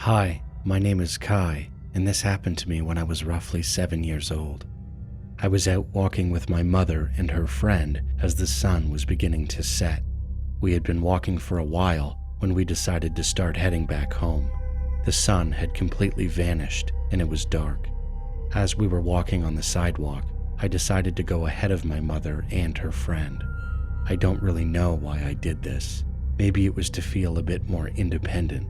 Hi, my name is Kai, and this happened to me when I was roughly 7 years old. I was out walking with my mother and her friend as the sun was beginning to set. We had been walking for a while when we decided to start heading back home. The sun had completely vanished and it was dark. As we were walking on the sidewalk, I decided to go ahead of my mother and her friend. I don't really know why I did this. Maybe it was to feel a bit more independent.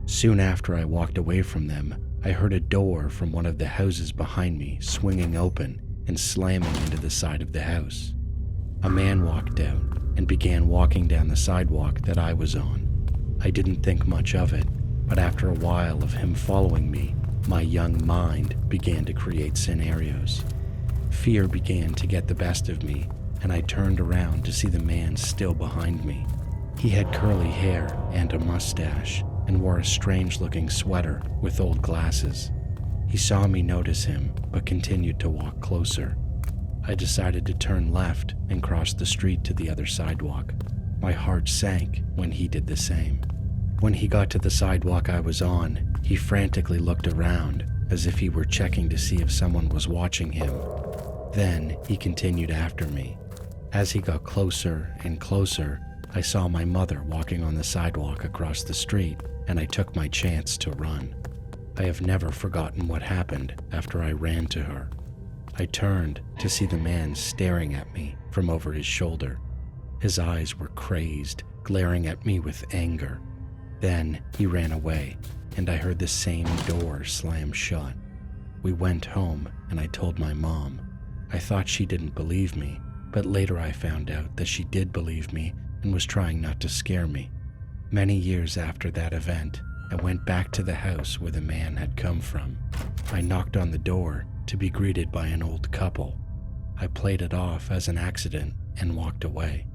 Soon after I walked away from them, I heard a door from one of the houses behind me swinging open and slamming into the side of the house. A man walked out and began walking down the sidewalk that I was on. I didn't think much of it, but after a while of him following me, my young mind began to create scenarios. Fear began to get the best of me, and I turned around to see the man still behind me. He had curly hair and a mustache, and wore a strange-looking sweater with old glasses. He saw me notice him, but continued to walk closer. I decided to turn left and cross the street to the other sidewalk. My heart sank when he did the same. When he got to the sidewalk I was on, he frantically looked around, as if he were checking to see if someone was watching him. Then he continued after me. As he got closer and closer, I saw my mother walking on the sidewalk across the street, and I took my chance to run. I have never forgotten what happened after I ran to her. I turned to see the man staring at me from over his shoulder. His eyes were crazed, glaring at me with anger. Then he ran away, and I heard the same door slam shut. We went home, and I told my mom. I thought she didn't believe me, but later I found out that she did believe me and was trying not to scare me. Many years after that event, I went back to the house where the man had come from. I knocked on the door to be greeted by an old couple. I played it off as an accident and walked away.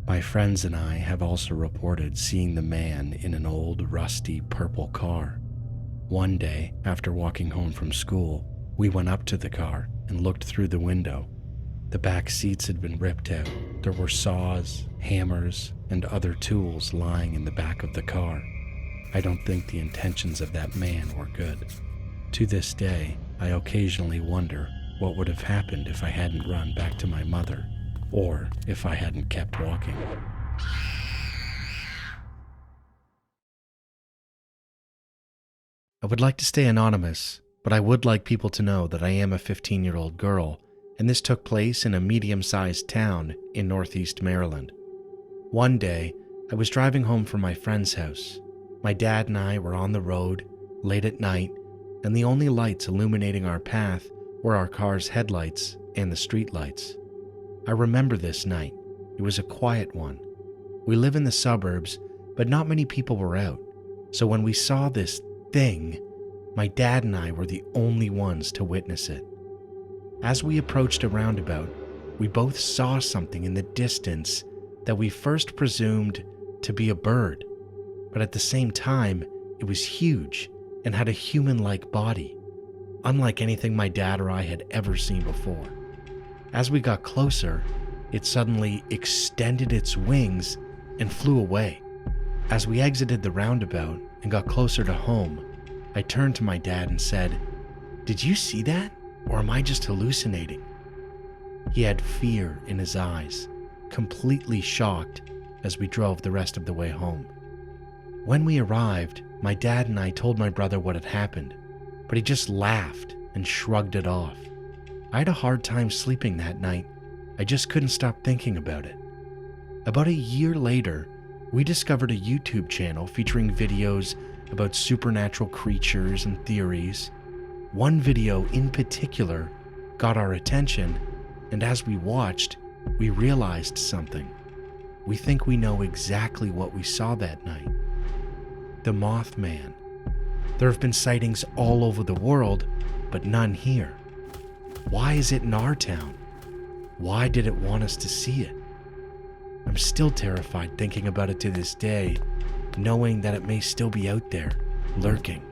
My friends and I have also reported seeing the man in an old, rusty, purple car. One day, after walking home from school, we went up to the car and looked through the window. The back seats had been ripped out. There were saws, hammers, and other tools lying in the back of the car. I don't think the intentions of that man were good. To this day, I occasionally wonder what would have happened if I hadn't run back to my mother, or if I hadn't kept walking. I would like to stay anonymous, but I would like people to know that I am a 15-year-old girl, and this took place in a medium-sized town in northeast Maryland. One day, I was driving home from my friend's house. My dad and I were on the road, late at night, and the only lights illuminating our path were our car's headlights and the street lights. I remember this night. It was a quiet one. We live in the suburbs, but not many people were out, so when we saw this thing, my dad and I were the only ones to witness it. As we approached a roundabout, we both saw something in the distance that we first presumed to be a bird, but at the same time, it was huge and had a human-like body, unlike anything my dad or I had ever seen before. As we got closer, it suddenly extended its wings and flew away. As we exited the roundabout and got closer to home, I turned to my dad and said, "Did you see that? Or am I just hallucinating?" He had fear in his eyes, completely shocked as we drove the rest of the way home. When we arrived, my dad and I told my brother what had happened, but he just laughed and shrugged it off. I had a hard time sleeping that night. I just couldn't stop thinking about it. About a year later, we discovered a YouTube channel featuring videos about supernatural creatures and theories. One video in particular got our attention, and as we watched, we realized something. We think we know exactly what we saw that night. The Mothman. There have been sightings all over the world, but none here. Why is it in our town? Why did it want us to see it? I'm still terrified thinking about it to this day, knowing that it may still be out there, lurking.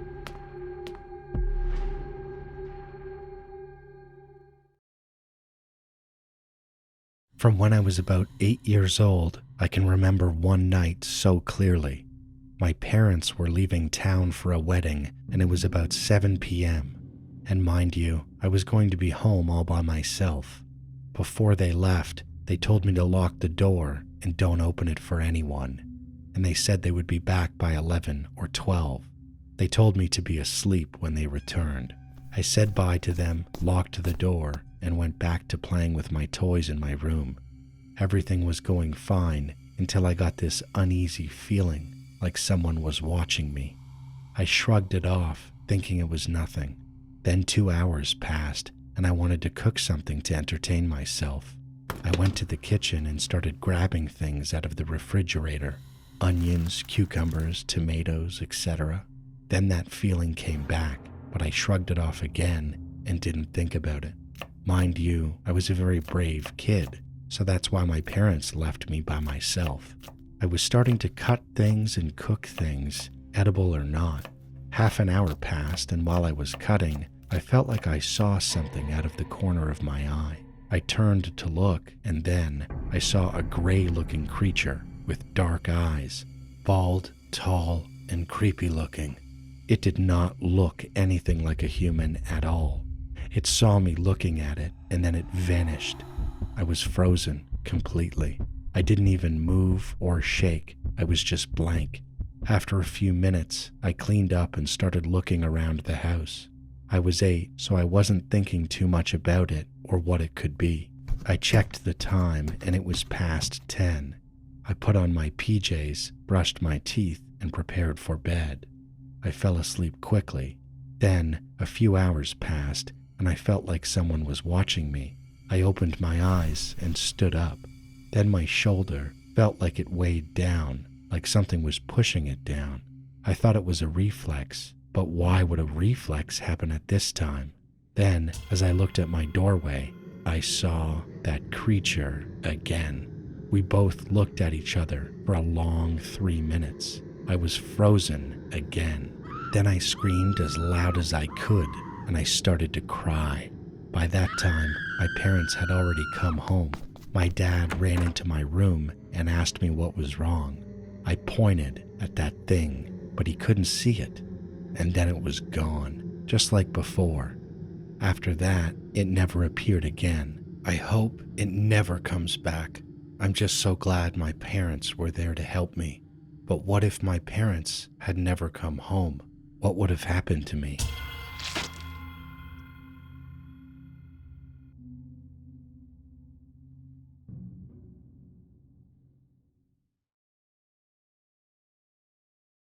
From when I was about 8 years old, I can remember one night so clearly. My parents were leaving town for a wedding, and it was about 7 p.m. And mind you, I was going to be home all by myself. Before they left, they told me to lock the door and don't open it for anyone. And they said they would be back by 11 or 12. They told me to be asleep when they returned. I said bye to them, locked the door, and went back to playing with my toys in my room. Everything was going fine until I got this uneasy feeling like someone was watching me. I shrugged it off, thinking it was nothing. Then 2 hours passed, and I wanted to cook something to entertain myself. I went to the kitchen and started grabbing things out of the refrigerator. Onions, cucumbers, tomatoes, etc. Then that feeling came back, but I shrugged it off again and didn't think about it. Mind you, I was a very brave kid, so that's why my parents left me by myself. I was starting to cut things and cook things, edible or not. Half an hour passed, and while I was cutting, I felt like I saw something out of the corner of my eye. I turned to look, and then I saw a gray-looking creature with dark eyes, bald, tall, and creepy-looking. It did not look anything like a human at all. It saw me looking at it, and then it vanished. I was frozen completely. I didn't even move or shake. I was just blank. After a few minutes, I cleaned up and started looking around the house. I was 8, so I wasn't thinking too much about it or what it could be. I checked the time, and it was past 10. I put on my PJs, brushed my teeth, and prepared for bed. I fell asleep quickly. Then, a few hours passed, and I felt like someone was watching me. I opened my eyes and stood up. Then my shoulder felt like it weighed down, like something was pushing it down. I thought it was a reflex, but why would a reflex happen at this time? Then, as I looked at my doorway, I saw that creature again. We both looked at each other for a long 3 minutes. I was frozen again. Then I screamed as loud as I could, and I started to cry. By that time, my parents had already come home. My dad ran into my room and asked me what was wrong. I pointed at that thing, but he couldn't see it. And then it was gone, just like before. After that, it never appeared again. I hope it never comes back. I'm just so glad my parents were there to help me. But what if my parents had never come home? What would have happened to me?